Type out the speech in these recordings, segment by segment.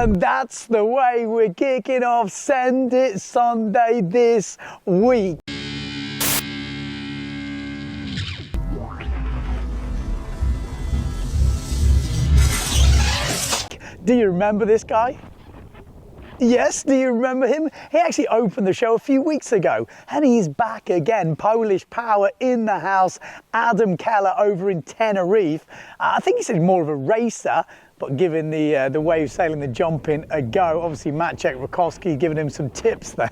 And that's the way we're kicking off Send It Sunday this week. Do you remember this guy? Yes, do you remember him? He actually opened the show a few weeks ago, and he's back again. Polish power in the house. Adam Keller over in Tenerife. I think he's more of a racer, but giving the wave sailing, the jumping a go. Obviously, Maciek Rakowski giving him some tips there.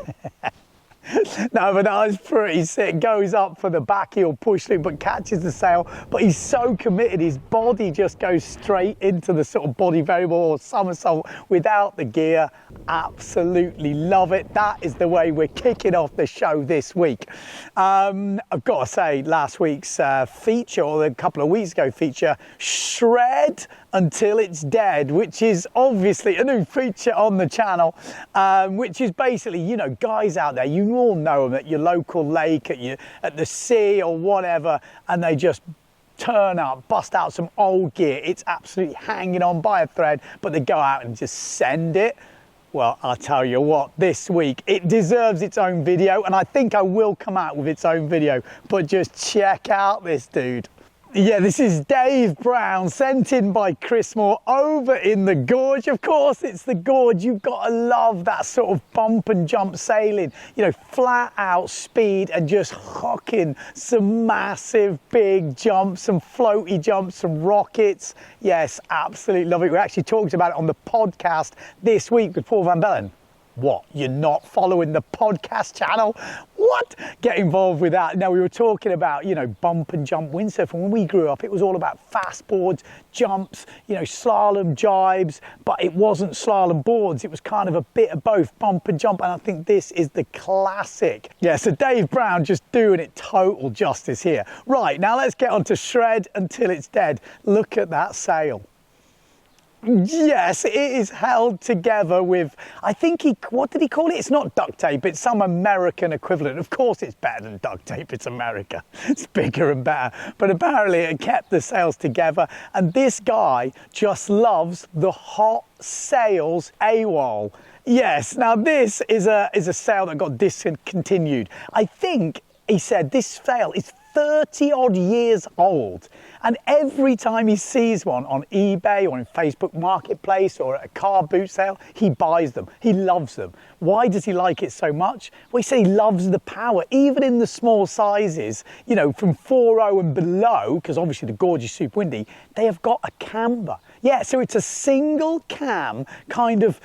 No, but that was pretty sick. Goes up for the back heel push loop, but catches the sail. But he's so committed, his body just goes straight into the sort of body variable or somersault without the gear. Absolutely love it. That is the way we're kicking off the show this week. I've got to say, last week's feature, or a couple of weeks ago feature, Shred Until It's Dead, which is obviously a new feature on the channel, which is basically, you know, guys out there, you all know them at your local lake, at the sea or whatever, and they just turn up, bust out some old gear. It's absolutely hanging on by a thread, but they go out and just send it. Well, I'll tell you what, this week it deserves its own video, and I think I will come out with its own video, but just check out this dude. Yeah, this is Dave Brown, sent in by Chris Moore over in the gorge. Of course, it's the gorge. You've got to love that sort of bump and jump sailing, you know, flat out speed and just hocking some massive big jumps, some floaty jumps, some rockets. Yes, absolutely love it. We actually talked about it on the podcast this week with Paul Van Bellen. What, you're not following the podcast channel? What? Get involved with that. Now, we were talking about, you know, bump and jump windsurfing. When we grew up, it was all about fast boards, jumps, you know, slalom jibes, but it wasn't slalom boards. It was kind of a bit of both, bump and jump, and I think this is the classic. Yeah, so Dave Brown just doing it total justice here. Right, now let's get on to Shred Until It's Dead. Look at that sail. Yes, it is held together with, I think what did he call it? It's not duct tape, it's some American equivalent. Of course it's better than duct tape, it's America. It's bigger and better. But apparently it kept the sails together, and this guy just loves the hot sails AWOL. Yes, now this is a sail that got discontinued. I think he said this sail is 30 odd years old, and every time he sees one on eBay or in Facebook Marketplace or at a car boot sale, he buys them. He loves them. Why does he like it so much? Well, he said he loves the power, even in the small sizes, you know, from 4.0 and below, because obviously the gorge is super windy, they have got a camber. Yeah, so it's a single cam kind of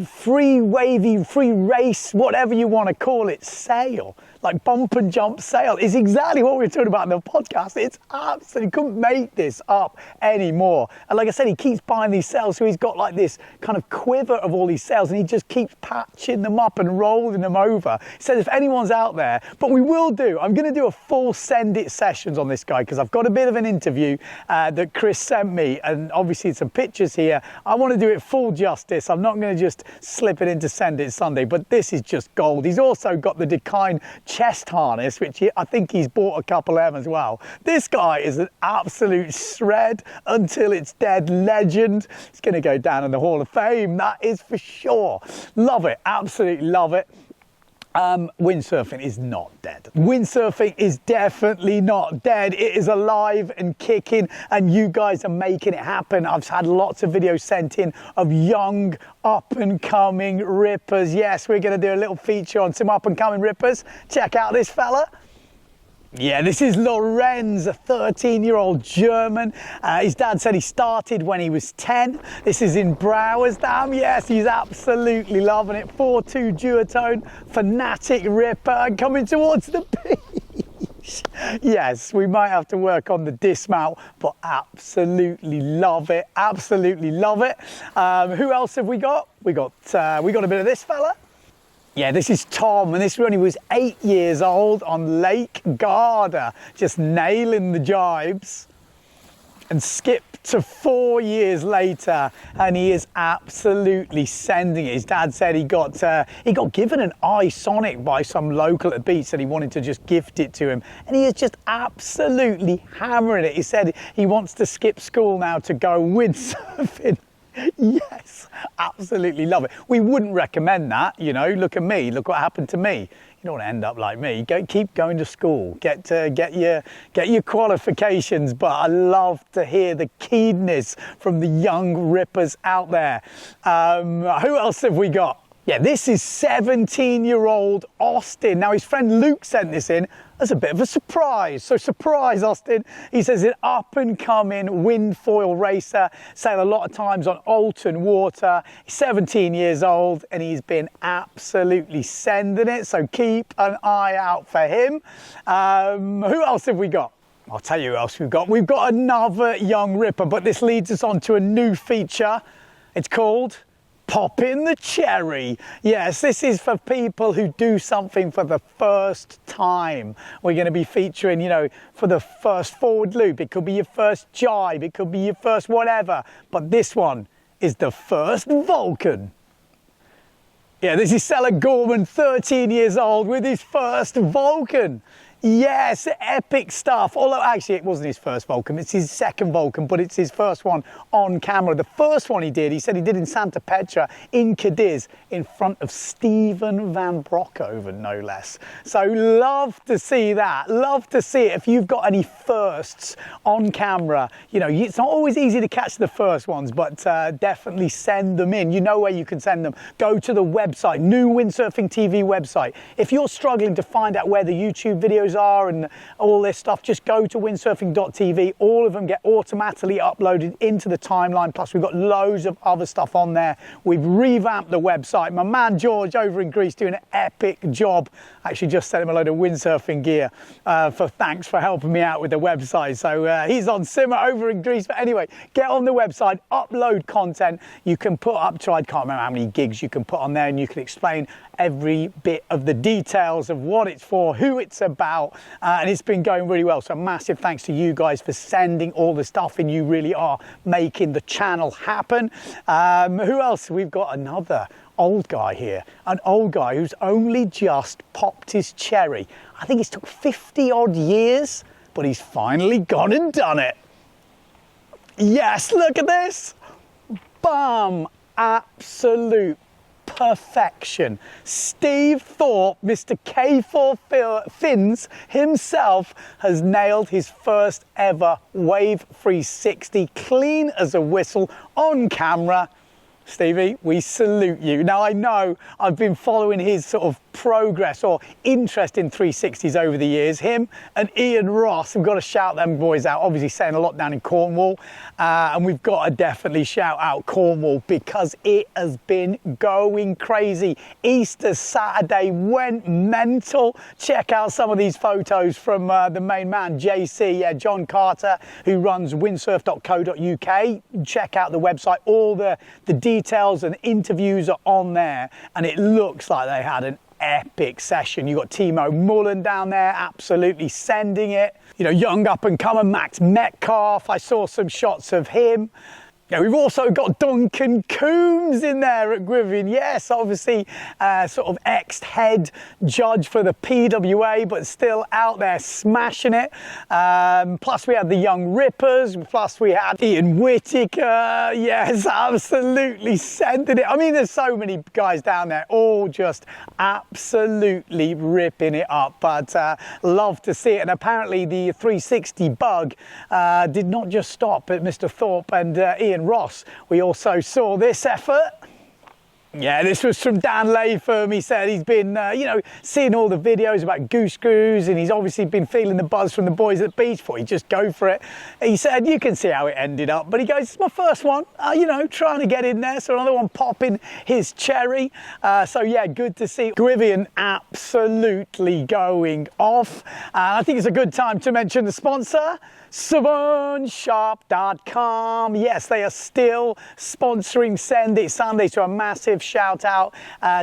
free wavy, free race, whatever you want to call it, sail. Like bump and jump sail is exactly what we were talking about in the podcast. It's absolutely, couldn't make this up anymore. And like I said, he keeps buying these sails, so he's got like this kind of quiver of all these sails, and he just keeps patching them up and rolling them over. He says if anyone's out there, but we will do, I'm going to do a full Send It sessions on this guy, because I've got a bit of an interview that Chris sent me, and obviously some pictures here. I want to do it full justice. I'm not going to just slip it into Send It Sunday, but this is just gold. He's also got the Decline chest harness, which I think he's bought a couple of them as well. This guy is an absolute Shred Until It's Dead legend. He's going to go down in the Hall of Fame, that is for sure. Love it, absolutely love it. Windsurfing is not dead. Windsurfing is definitely not dead. It is alive and kicking, and you guys are making it happen. I've had lots of videos sent in of young up and coming rippers. Yes, we're going to do a little feature on some up and coming rippers. Check out this fella. Yeah, this is Lorenz, a 13-year-old German. His dad said he started when he was 10. This is in Brouwersdam. Yes, he's absolutely loving it. 4.2 duotone, fanatic ripper, coming towards the beach. Yes, we might have to work on the dismount, but absolutely love it. Absolutely love it. Who else have we got? We got a bit of this fella. Yeah, this is Tom, and this when he was 8 years old on Lake Garda, just nailing the jibes, and skipped to 4 years later, and he is absolutely sending it. His dad said he got given an iSonic by some local at the beach, said he wanted to just gift it to him, and he is just absolutely hammering it. He said he wants to skip school now to go windsurfing. Yes, absolutely love it. We wouldn't recommend that, you know. Look at me, look what happened to me. You don't want to end up like me. Keep going to school, get your qualifications. But I love to hear the keenness from the young rippers out there. Who else have we got? Yeah, this is 17-year-old Austin. Now, his friend Luke sent this in as a bit of a surprise. So surprise, Austin. He says an up-and-coming wind foil racer, sailed a lot of times on Alton water. He's 17 years old and he's been absolutely sending it. So keep an eye out for him. Who else have we got? I'll tell you who else we've got. We've got another young ripper, but this leads us on to a new feature. It's called Popping the Cherry. Yes, this is for people who do something for the first time. We're going to be featuring, you know, for the first forward loop. It could be your first jibe, it could be your first whatever. But this one is the first Vulcan. Yeah, this is Seller Gorman, 13 years old, with his first Vulcan. Yes, epic stuff. Although actually it wasn't his first Vulcan, it's his second Vulcan, but it's his first one on camera. The first one he said he did in Santa Petra in Cadiz in front of Stephen Van Broekhoven, no less. So love to see that. Love to see it. If you've got any firsts on camera, you know, it's not always easy to catch the first ones, but definitely send them in. You know where you can send them. Go to the website, new Windsurfing.TV website. If you're struggling to find out where the YouTube videos are and all this stuff, just go to Windsurfing.TV. All of them get automatically uploaded into the timeline. Plus we've got loads of other stuff on there. We've revamped the website. My man George over in Greece doing an epic job. Actually just sent him a load of windsurfing gear thanks for helping me out with the website. So he's on simmer over in Greece. But anyway, get on the website, upload content. You can put up to, I can't remember how many gigs you can put on there, and you can explain every bit of the details of what it's for, who it's about, and it's been going really well. So massive thanks to you guys for sending all the stuff in. You really are making the channel happen. Who else? We've got another old guy here, an old guy who's only just popped his cherry. I think it's took 50 odd years, but he's finally gone and done it. Yes, look at this. Bam, absolute perfection. Steve Thorpe, Mr. K4 Fins himself, has nailed his first ever Wave 360 clean as a whistle on camera. Stevie, we salute you. Now, I know I've been following his sort of progress or interest in 360s over the years. Him and Ian Ross, we've got to shout them boys out. Obviously saying a lot down in Cornwall, and we've got to definitely shout out Cornwall because it has been going crazy. Easter Saturday went mental. Check out some of these photos from the main man, JC, John Carter, who runs windsurf.co.uk. Check out the website. All the details and interviews are on there, and it looks like they had an epic session. You got Timo Mullen down there absolutely sending it. You know, young up and comer Max Metcalf. I saw some shots of him. Yeah, we've also got Duncan Coombs in there at Grivian. Yes, obviously sort of ex-head judge for the PWA, but still out there smashing it. Plus we had the young Rippers. Plus we had Ian Whittaker. Yes, absolutely sending it. I mean, there's so many guys down there, all just absolutely ripping it up. But love to see it. And apparently the 360 bug did not just stop at Mr. Thorpe and Ian Ross. We also saw this effort. Yeah, this was from Dan Latham. He said he's been, you know, seeing all the videos about goose screws, and he's obviously been feeling the buzz from the boys at the beach. Thought he'd just go for it. He said, you can see how it ended up. But he goes, it's my first one, you know, trying to get in there. So another one popping his cherry. So yeah, good to see Grivian absolutely going off. I think it's a good time to mention the sponsor, SavernShop.com. Yes, they are still sponsoring Send It Sunday, so a massive shout out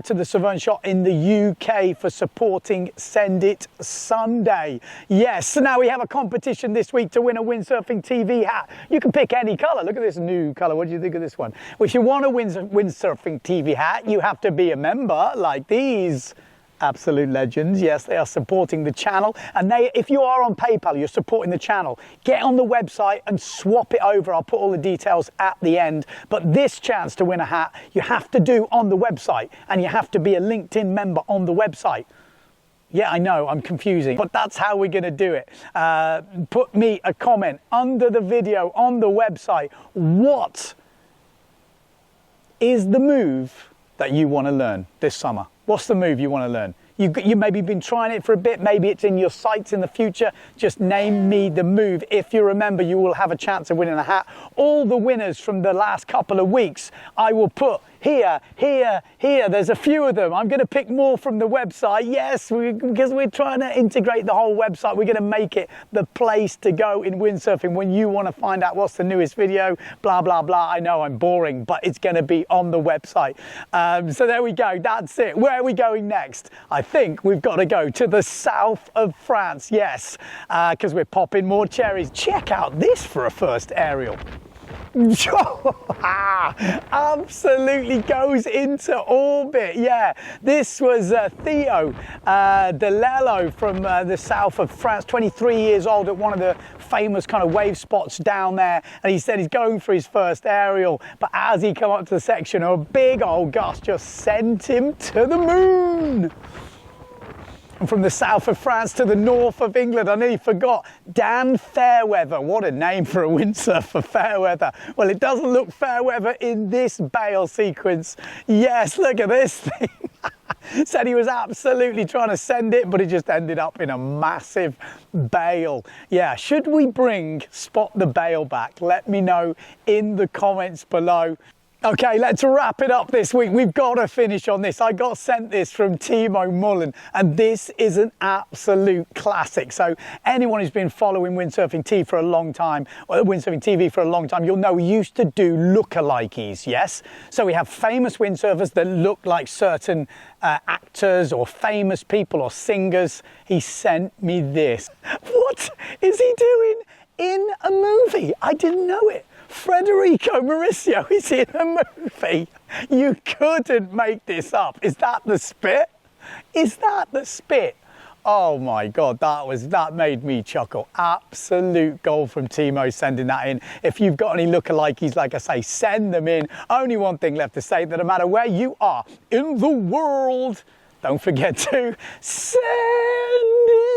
to the Savern Shop in the UK for supporting Send It Sunday. Yes, so now we have a competition this week to win a Windsurfing TV hat. You can pick any colour. Look at this new colour. What do you think of this one? Well, if you want a Windsurfing TV hat, you have to be a member like these. Absolute legends. Yes, they are supporting the channel. And if you are on PayPal, you're supporting the channel, get on the website and swap it over. I'll put all the details at the end. But this chance to win a hat, you have to do on the website, and you have to be a LinkedIn member on the website. Yeah, I know, I'm confusing, but that's how we're going to do it. Put me a comment under the video on the website. What is the move that you want to learn this summer? What's the move you want to learn? You maybe been trying it for a bit, maybe it's in your sights in the future. Just name me the move. If you remember, you will have a chance of winning a hat. All the winners from the last couple of weeks, I will put here, here, here. There's a few of them. I'm going to pick more from the website. Yes, because we're trying to integrate the whole website. We're going to make it the place to go in windsurfing when you want to find out what's the newest video, blah, blah, blah. I know I'm boring, but it's going to be on the website. So there we go. That's it. Where are we going next? I think we've got to go to the south of France. Yes, because we're popping more cherries. Check out this for a first aerial. Absolutely goes into orbit. Yeah, this was Theo Delello from the south of France, 23 years old, at one of the famous kind of wave spots down there, and he said he's going for his first aerial, but as he come up to the section, a big old gust just sent him to the moon. And from the south of France to the north of England, I nearly forgot, Dan Fairweather. What a name for a windsurfer, Fairweather. Well, it doesn't look Fairweather in this bail sequence. Yes, look at this thing. Said he was absolutely trying to send it, but it just ended up in a massive bail. Yeah, should we bring Spot the Bail back? Let me know in the comments below. Okay, let's wrap it up this week. We've got to finish on this. I got sent this from Timo Mullen, and this is an absolute classic. So anyone who's been following Windsurfing TV for a long time, or Windsurfing TV for a long time, you'll know we used to do lookalikes, yes? So we have famous windsurfers that look like certain actors or famous people or singers. He sent me this. What is he doing in a movie? I didn't know it. Federico Mauricio is in a movie. You couldn't make this up. Is that the spit? Is that the spit? Oh my God, that made me chuckle. Absolute gold from Timo sending that in. If you've got any lookalikes, like I say, send them in. Only one thing left to say, that no matter where you are in the world, don't forget to send it.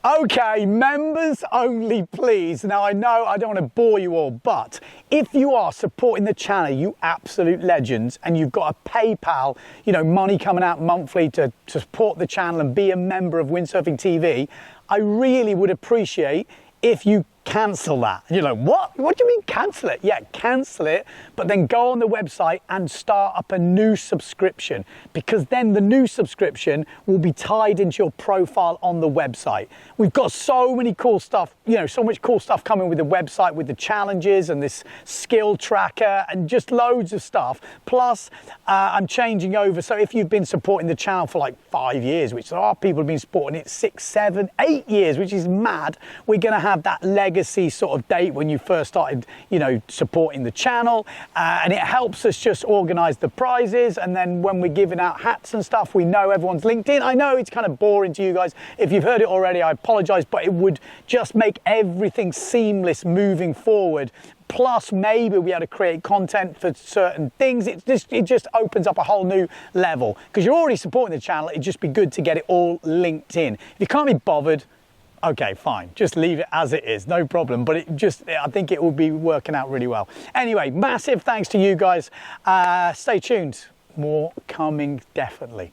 Okay, members only, please. Now, I know I don't want to bore you all, but if you are supporting the channel, you absolute legends, and you've got a PayPal, money coming out monthly to support the channel and be a member of Windsurfing TV, I really would appreciate if you cancel that. And you're like, what? What do you mean cancel it? Yeah, cancel it, but then go on the website and start up a new subscription, because then the new subscription will be tied into your profile on the website. We've got so many cool stuff, so much cool stuff coming with the website, with the challenges and this skill tracker and just loads of stuff. Plus, I'm changing over. So if you've been supporting the channel for like 5 years, which there are people who've been supporting it 6, 7, 8 years, which is mad, we're going to have that legacy sort of date when you first started, supporting the channel, and it helps us just organize the prizes. And then when we're giving out hats and stuff, we know everyone's linked in. I know it's kind of boring to you guys. If you've heard it already, I apologize, but it would just make everything seamless moving forward. Plus, maybe we'll be able to create content for certain things. It just opens up a whole new level, because you're already supporting the channel. It'd just be good to get it all linked in. If you can't be bothered, okay, fine, just leave it as it is, no problem. But I think it will be working out really well. Anyway, massive thanks to you guys. Stay tuned, more coming definitely.